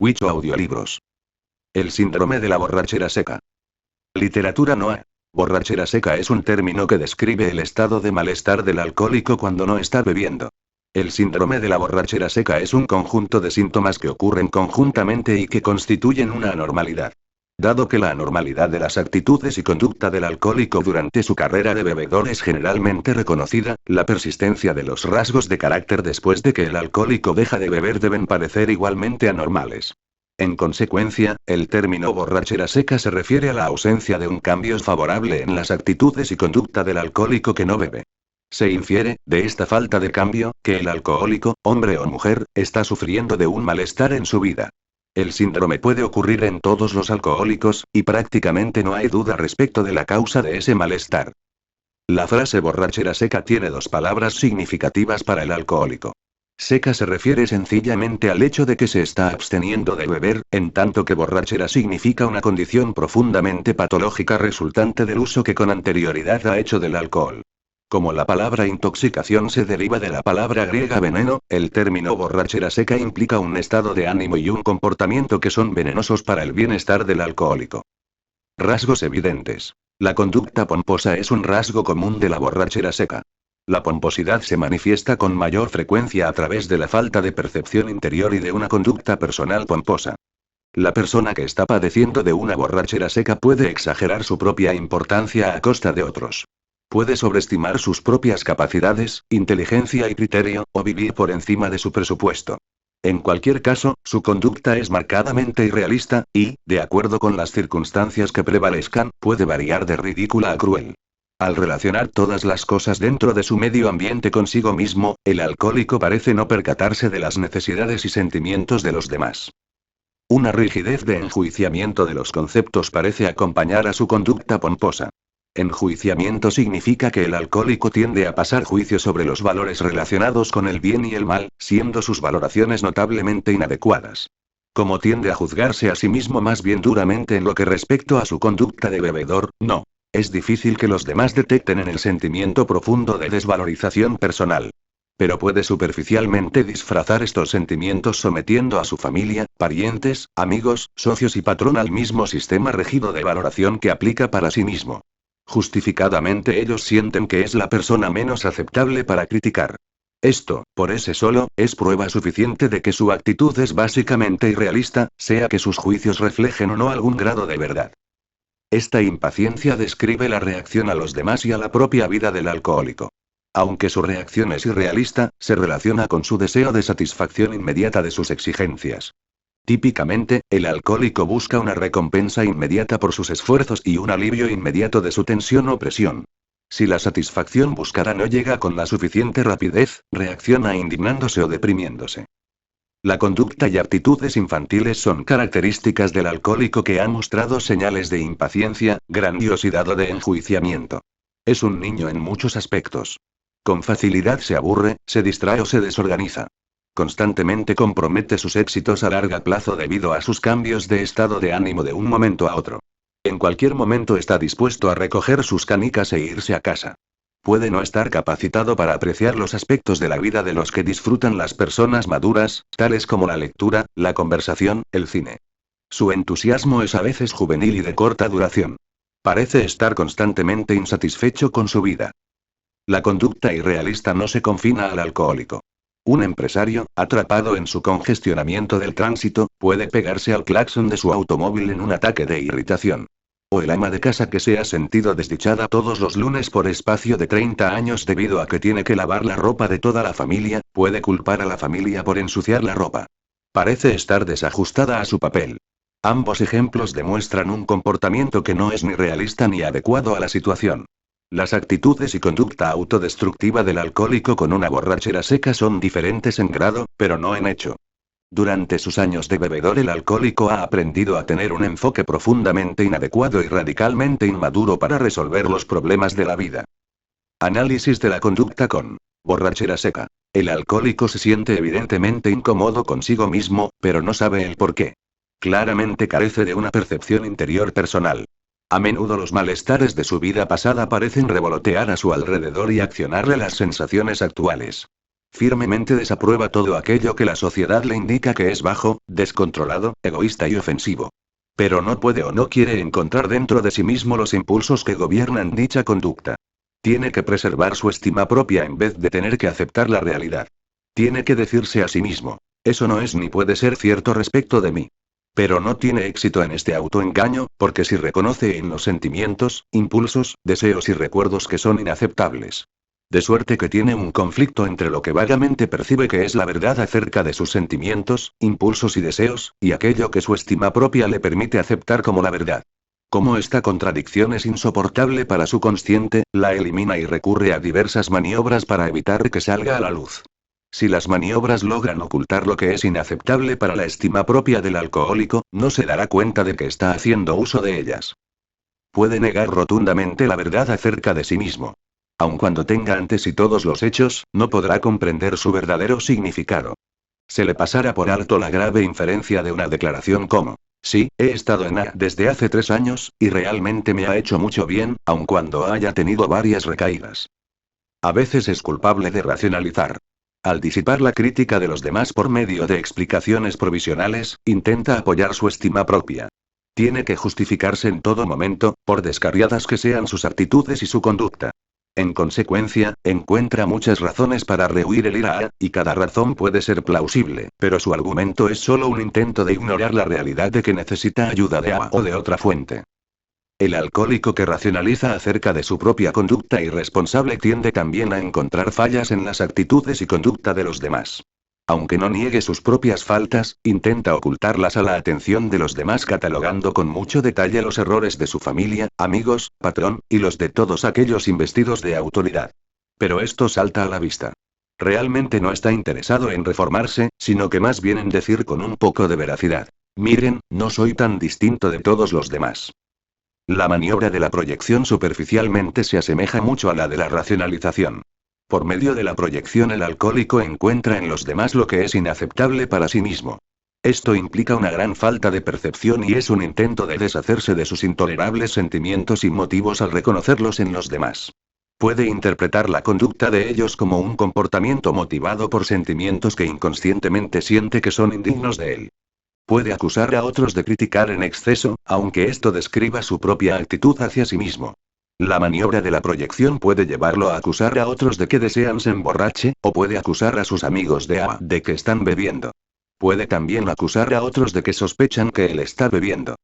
Wicho Audiolibros. El síndrome de la borrachera seca. Literatura Noa. Borrachera seca es un término que describe el estado de malestar del alcohólico cuando no está bebiendo. El síndrome de la borrachera seca es un conjunto de síntomas que ocurren conjuntamente y que constituyen una anormalidad. Dado que la anormalidad de las actitudes y conducta del alcohólico durante su carrera de bebedor es generalmente reconocida, la persistencia de los rasgos de carácter después de que el alcohólico deja de beber deben parecer igualmente anormales. En consecuencia, el término borrachera seca se refiere a la ausencia de un cambio favorable en las actitudes y conducta del alcohólico que no bebe. Se infiere, de esta falta de cambio, que el alcohólico, hombre o mujer, está sufriendo de un malestar en su vida. El síndrome puede ocurrir en todos los alcohólicos, y prácticamente no hay duda respecto de la causa de ese malestar. La frase borrachera seca tiene dos palabras significativas para el alcohólico. Seca se refiere sencillamente al hecho de que se está absteniendo de beber, en tanto que borrachera significa una condición profundamente patológica resultante del uso que con anterioridad ha hecho del alcohol. Como la palabra intoxicación se deriva de la palabra griega veneno, el término borrachera seca implica un estado de ánimo y un comportamiento que son venenosos para el bienestar del alcohólico. Rasgos evidentes. La conducta pomposa es un rasgo común de la borrachera seca. La pomposidad se manifiesta con mayor frecuencia a través de la falta de percepción interior y de una conducta personal pomposa. La persona que está padeciendo de una borrachera seca puede exagerar su propia importancia a costa de otros. Puede sobreestimar sus propias capacidades, inteligencia y criterio, o vivir por encima de su presupuesto. En cualquier caso, su conducta es marcadamente irrealista, y, de acuerdo con las circunstancias que prevalezcan, puede variar de ridícula a cruel. Al relacionar todas las cosas dentro de su medio ambiente consigo mismo, el alcohólico parece no percatarse de las necesidades y sentimientos de los demás. Una rigidez de enjuiciamiento de los conceptos parece acompañar a su conducta pomposa. Enjuiciamiento significa que el alcohólico tiende a pasar juicio sobre los valores relacionados con el bien y el mal, siendo sus valoraciones notablemente inadecuadas. Como tiende a juzgarse a sí mismo más bien duramente en lo que respecto a su conducta de bebedor, no. Es difícil que los demás detecten en el sentimiento profundo de desvalorización personal. Pero puede superficialmente disfrazar estos sentimientos sometiendo a su familia, parientes, amigos, socios y patrón al mismo sistema rígido de valoración que aplica para sí mismo. Justificadamente ellos sienten que es la persona menos aceptable para criticar. Esto, por ese solo, es prueba suficiente de que su actitud es básicamente irrealista, sea que sus juicios reflejen o no algún grado de verdad. Esta impaciencia describe la reacción a los demás y a la propia vida del alcohólico. Aunque su reacción es irrealista, se relaciona con su deseo de satisfacción inmediata de sus exigencias. Típicamente, el alcohólico busca una recompensa inmediata por sus esfuerzos y un alivio inmediato de su tensión o presión. Si la satisfacción buscada no llega con la suficiente rapidez, reacciona indignándose o deprimiéndose. La conducta y actitudes infantiles son características del alcohólico que ha mostrado señales de impaciencia, grandiosidad o de enjuiciamiento. Es un niño en muchos aspectos. Con facilidad se aburre, se distrae o se desorganiza. Constantemente compromete sus éxitos a largo plazo debido a sus cambios de estado de ánimo de un momento a otro. En cualquier momento está dispuesto a recoger sus canicas e irse a casa. Puede no estar capacitado para apreciar los aspectos de la vida de los que disfrutan las personas maduras, tales como la lectura, la conversación, el cine. Su entusiasmo es a veces juvenil y de corta duración. Parece estar constantemente insatisfecho con su vida. La conducta irrealista no se confina al alcohólico. Un empresario, atrapado en su congestionamiento del tránsito, puede pegarse al claxon de su automóvil en un ataque de irritación. O el ama de casa que se ha sentido desdichada todos los lunes por espacio de 30 años debido a que tiene que lavar la ropa de toda la familia, puede culpar a la familia por ensuciar la ropa. Parece estar desajustada a su papel. Ambos ejemplos demuestran un comportamiento que no es ni realista ni adecuado a la situación. Las actitudes y conducta autodestructiva del alcohólico con una borrachera seca son diferentes en grado, pero no en hecho. Durante sus años de bebedor el alcohólico ha aprendido a tener un enfoque profundamente inadecuado y radicalmente inmaduro para resolver los problemas de la vida. Análisis de la conducta con borrachera seca. El alcohólico se siente evidentemente incómodo consigo mismo, pero no sabe el por qué. Claramente carece de una percepción interior personal. A menudo los malestares de su vida pasada parecen revolotear a su alrededor y accionarle las sensaciones actuales. Firmemente desaprueba todo aquello que la sociedad le indica que es bajo, descontrolado, egoísta y ofensivo. Pero no puede o no quiere encontrar dentro de sí mismo los impulsos que gobiernan dicha conducta. Tiene que preservar su estima propia en vez de tener que aceptar la realidad. Tiene que decirse a sí mismo, eso no es ni puede ser cierto respecto de mí. Pero no tiene éxito en este autoengaño, porque si reconoce en los sentimientos, impulsos, deseos y recuerdos que son inaceptables. De suerte que tiene un conflicto entre lo que vagamente percibe que es la verdad acerca de sus sentimientos, impulsos y deseos, y aquello que su estima propia le permite aceptar como la verdad. Como esta contradicción es insoportable para su consciente, la elimina y recurre a diversas maniobras para evitar que salga a la luz. Si las maniobras logran ocultar lo que es inaceptable para la estima propia del alcohólico, no se dará cuenta de que está haciendo uso de ellas. Puede negar rotundamente la verdad acerca de sí mismo. Aun cuando tenga ante sí todos los hechos, no podrá comprender su verdadero significado. Se le pasará por alto la grave inferencia de una declaración como, sí, he estado en A desde hace 3 años, y realmente me ha hecho mucho bien, aun cuando haya tenido varias recaídas. A veces es culpable de racionalizar. Al disipar la crítica de los demás por medio de explicaciones provisionales, intenta apoyar su estima propia. Tiene que justificarse en todo momento, por descarriadas que sean sus actitudes y su conducta. En consecuencia, encuentra muchas razones para rehuir el ir a A, y cada razón puede ser plausible, pero su argumento es solo un intento de ignorar la realidad de que necesita ayuda de A o de otra fuente. El alcohólico que racionaliza acerca de su propia conducta irresponsable tiende también a encontrar fallas en las actitudes y conducta de los demás. Aunque no niegue sus propias faltas, intenta ocultarlas a la atención de los demás catalogando con mucho detalle los errores de su familia, amigos, patrón, y los de todos aquellos investidos de autoridad. Pero esto salta a la vista. Realmente no está interesado en reformarse, sino que más bien en decir con un poco de veracidad. Miren, no soy tan distinto de todos los demás. La maniobra de la proyección superficialmente se asemeja mucho a la de la racionalización. Por medio de la proyección el alcohólico encuentra en los demás lo que es inaceptable para sí mismo. Esto implica una gran falta de percepción y es un intento de deshacerse de sus intolerables sentimientos y motivos al reconocerlos en los demás. Puede interpretar la conducta de ellos como un comportamiento motivado por sentimientos que inconscientemente siente que son indignos de él. Puede acusar a otros de criticar en exceso, aunque esto describa su propia actitud hacia sí mismo. La maniobra de la proyección puede llevarlo a acusar a otros de que desean se emborrache, o puede acusar a sus amigos de que están bebiendo. Puede también acusar a otros de que sospechan que él está bebiendo.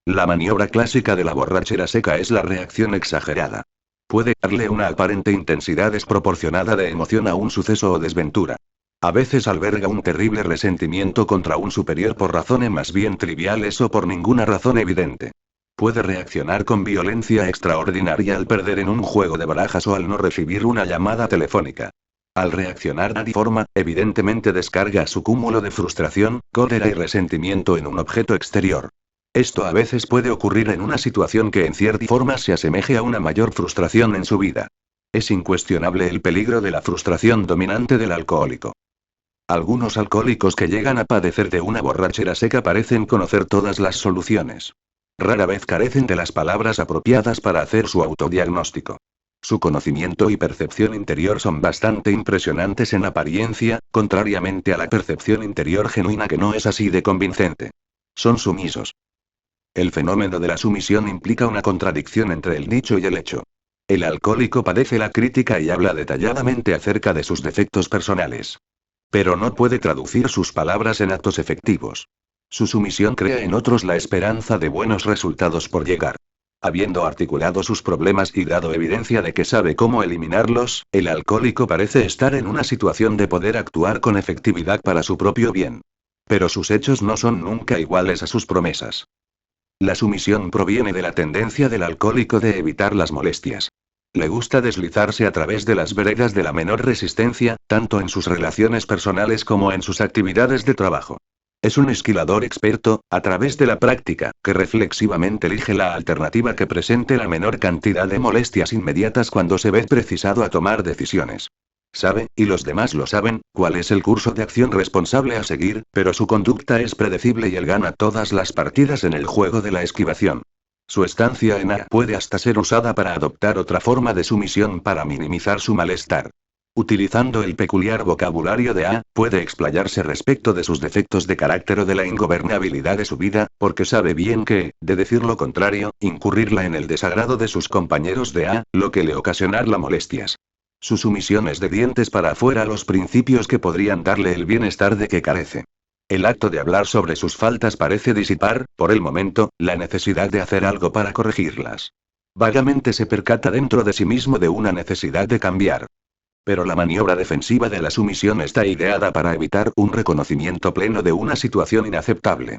La maniobra clásica de la borrachera seca es la reacción exagerada. Puede darle una aparente intensidad desproporcionada de emoción a un suceso o desventura. A veces alberga un terrible resentimiento contra un superior por razones más bien triviales o por ninguna razón evidente. Puede reaccionar con violencia extraordinaria al perder en un juego de barajas o al no recibir una llamada telefónica. Al reaccionar de forma, evidentemente descarga su cúmulo de frustración, cólera y resentimiento en un objeto exterior. Esto a veces puede ocurrir en una situación que en cierta forma se asemeje a una mayor frustración en su vida. Es incuestionable el peligro de la frustración dominante del alcohólico. Algunos alcohólicos que llegan a padecer de una borrachera seca parecen conocer todas las soluciones. Rara vez carecen de las palabras apropiadas para hacer su autodiagnóstico. Su conocimiento y percepción interior son bastante impresionantes en apariencia, contrariamente a la percepción interior genuina que no es así de convincente. Son sumisos. El fenómeno de la sumisión implica una contradicción entre el dicho y el hecho. El alcohólico padece la crítica y habla detalladamente acerca de sus defectos personales. Pero no puede traducir sus palabras en actos efectivos. Su sumisión crea en otros la esperanza de buenos resultados por llegar. Habiendo articulado sus problemas y dado evidencia de que sabe cómo eliminarlos, el alcohólico parece estar en una situación de poder actuar con efectividad para su propio bien. Pero sus hechos no son nunca iguales a sus promesas. La sumisión proviene de la tendencia del alcohólico de evitar las molestias. Le gusta deslizarse a través de las veredas de la menor resistencia, tanto en sus relaciones personales como en sus actividades de trabajo. Es un esquilador experto, a través de la práctica, que reflexivamente elige la alternativa que presente la menor cantidad de molestias inmediatas cuando se ve precisado a tomar decisiones. Sabe, y los demás lo saben, cuál es el curso de acción responsable a seguir, pero su conducta es predecible y él gana todas las partidas en el juego de la esquivación. Su estancia en A puede hasta ser usada para adoptar otra forma de sumisión para minimizar su malestar. Utilizando el peculiar vocabulario de A, puede explayarse respecto de sus defectos de carácter o de la ingobernabilidad de su vida, porque sabe bien que, de decir lo contrario, incurrirla en el desagrado de sus compañeros de A, lo que le ocasionarla molestias. Su sumisión es de dientes para afuera a los principios que podrían darle el bienestar de que carece. El acto de hablar sobre sus faltas parece disipar, por el momento, la necesidad de hacer algo para corregirlas. Vagamente se percata dentro de sí mismo de una necesidad de cambiar. Pero la maniobra defensiva de la sumisión está ideada para evitar un reconocimiento pleno de una situación inaceptable.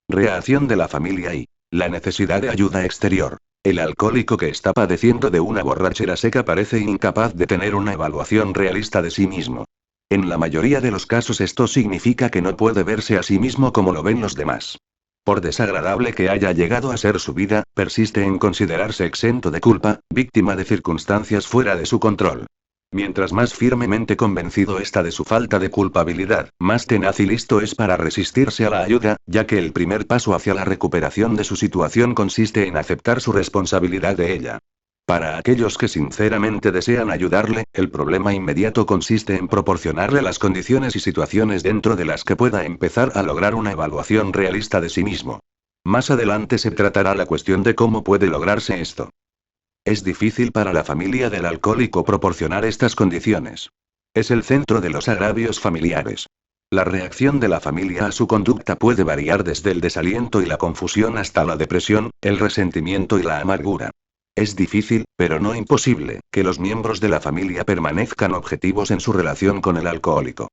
Reacción de la familia y la necesidad de ayuda exterior. El alcohólico que está padeciendo de una borrachera seca parece incapaz de tener una evaluación realista de sí mismo. En la mayoría de los casos esto significa que no puede verse a sí mismo como lo ven los demás. Por desagradable que haya llegado a ser su vida, persiste en considerarse exento de culpa, víctima de circunstancias fuera de su control. Mientras más firmemente convencido está de su falta de culpabilidad, más tenaz y listo es para resistirse a la ayuda, ya que el primer paso hacia la recuperación de su situación consiste en aceptar su responsabilidad de ella. Para aquellos que sinceramente desean ayudarle, el problema inmediato consiste en proporcionarle las condiciones y situaciones dentro de las que pueda empezar a lograr una evaluación realista de sí mismo. Más adelante se tratará la cuestión de cómo puede lograrse esto. Es difícil para la familia del alcohólico proporcionar estas condiciones. Es el centro de los agravios familiares. La reacción de la familia a su conducta puede variar desde el desaliento y la confusión hasta la depresión, el resentimiento y la amargura. Es difícil, pero no imposible, que los miembros de la familia permanezcan objetivos en su relación con el alcohólico.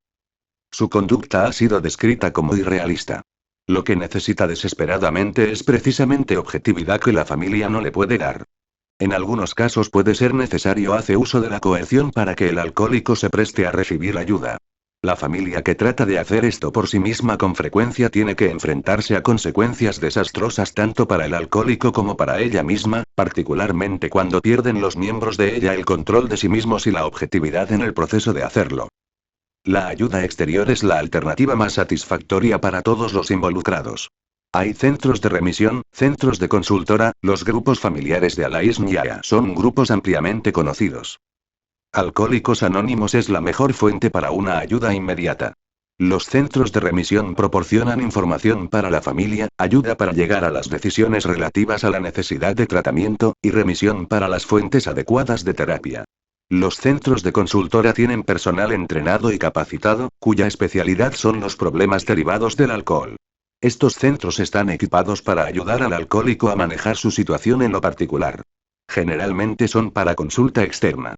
Su conducta ha sido descrita como irrealista. Lo que necesita desesperadamente es precisamente objetividad que la familia no le puede dar. En algunos casos puede ser necesario hacer uso de la coerción para que el alcohólico se preste a recibir ayuda. La familia que trata de hacer esto por sí misma con frecuencia tiene que enfrentarse a consecuencias desastrosas tanto para el alcohólico como para ella misma, particularmente cuando pierden los miembros de ella el control de sí mismos y la objetividad en el proceso de hacerlo. La ayuda exterior es la alternativa más satisfactoria para todos los involucrados. Hay centros de remisión, centros de consultora, los grupos familiares de Alais Nya son grupos ampliamente conocidos. Alcohólicos Anónimos es la mejor fuente para una ayuda inmediata. Los centros de remisión proporcionan información para la familia, ayuda para llegar a las decisiones relativas a la necesidad de tratamiento, y remisión para las fuentes adecuadas de terapia. Los centros de consultora tienen personal entrenado y capacitado, cuya especialidad son los problemas derivados del alcohol. Estos centros están equipados para ayudar al alcohólico a manejar su situación en lo particular. Generalmente son para consulta externa.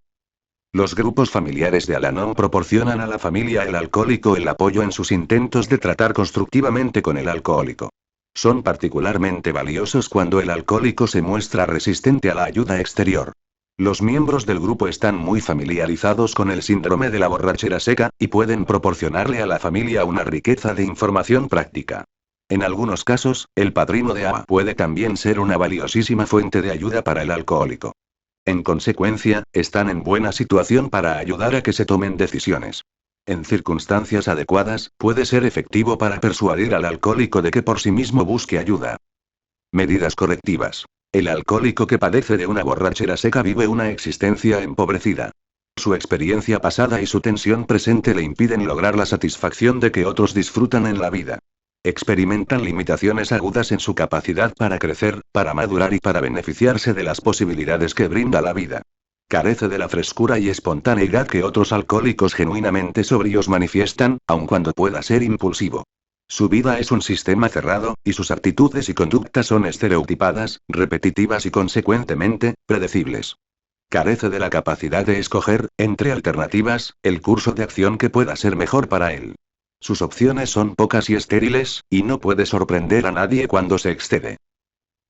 Los grupos familiares de Al-Anon proporcionan a la familia el alcohólico el apoyo en sus intentos de tratar constructivamente con el alcohólico. Son particularmente valiosos cuando el alcohólico se muestra resistente a la ayuda exterior. Los miembros del grupo están muy familiarizados con el síndrome de la borrachera seca, y pueden proporcionarle a la familia una riqueza de información práctica. En algunos casos, el padrino de AA puede también ser una valiosísima fuente de ayuda para el alcohólico. En consecuencia, están en buena situación para ayudar a que se tomen decisiones. En circunstancias adecuadas, puede ser efectivo para persuadir al alcohólico de que por sí mismo busque ayuda. Medidas correctivas. El alcohólico que padece de una borrachera seca vive una existencia empobrecida. Su experiencia pasada y su tensión presente le impiden lograr la satisfacción de que otros disfrutan en la vida. Experimentan limitaciones agudas en su capacidad para crecer, para madurar y para beneficiarse de las posibilidades que brinda la vida. Carece de la frescura y espontaneidad que otros alcohólicos genuinamente sobrios manifiestan, aun cuando pueda ser impulsivo. Su vida es un sistema cerrado, y sus actitudes y conductas son estereotipadas, repetitivas y consecuentemente, predecibles. Carece de la capacidad de escoger, entre alternativas, el curso de acción que pueda ser mejor para él. Sus opciones son pocas y estériles, y no puede sorprender a nadie cuando se excede.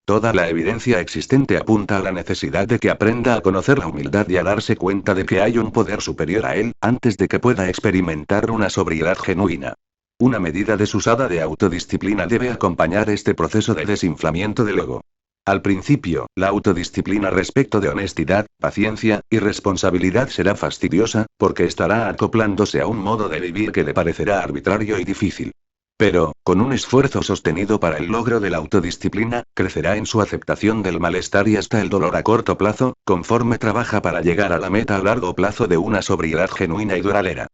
Toda la evidencia existente apunta a la necesidad de que aprenda a conocer la humildad y a darse cuenta de que hay un poder superior a él, antes de que pueda experimentar una sobriedad genuina. Una medida desusada de autodisciplina debe acompañar este proceso de desinflamiento del ego. Al principio, la autodisciplina respecto de honestidad, paciencia y responsabilidad será fastidiosa, porque estará acoplándose a un modo de vivir que le parecerá arbitrario y difícil. Pero, con un esfuerzo sostenido para el logro de la autodisciplina, crecerá en su aceptación del malestar y hasta el dolor a corto plazo, conforme trabaja para llegar a la meta a largo plazo de una sobriedad genuina y duradera.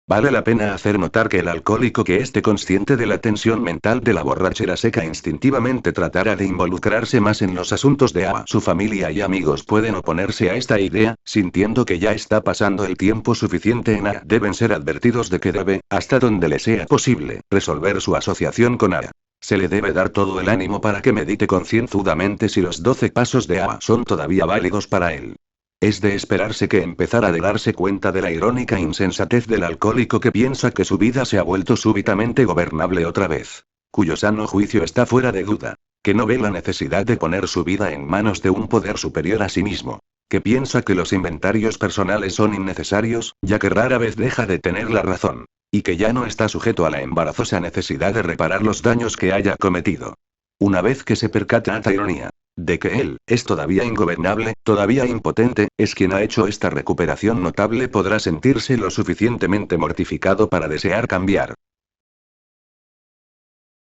Vale la pena hacer notar que el alcohólico que esté consciente de la tensión mental de la borrachera seca instintivamente tratará de involucrarse más en los asuntos de agua. Su familia y amigos pueden oponerse a esta idea, sintiendo que ya está pasando el tiempo suficiente en A. Deben ser advertidos de que debe, hasta donde le sea posible, resolver su asociación con A. Se le debe dar todo el ánimo para que medite concienzudamente si los 12 pasos de A son todavía válidos para él. Es de esperarse que empezara a darse cuenta de la irónica insensatez del alcohólico que piensa que su vida se ha vuelto súbitamente gobernable otra vez. Cuyo sano juicio está fuera de duda. Que no ve la necesidad de poner su vida en manos de un poder superior a sí mismo. Que piensa que los inventarios personales son innecesarios, ya que rara vez deja de tener la razón. Y que ya no está sujeto a la embarazosa necesidad de reparar los daños que haya cometido. Una vez que se percata esta ironía, de que él es todavía ingobernable, todavía impotente, es quien ha hecho esta recuperación notable, podrá sentirse lo suficientemente mortificado para desear cambiar.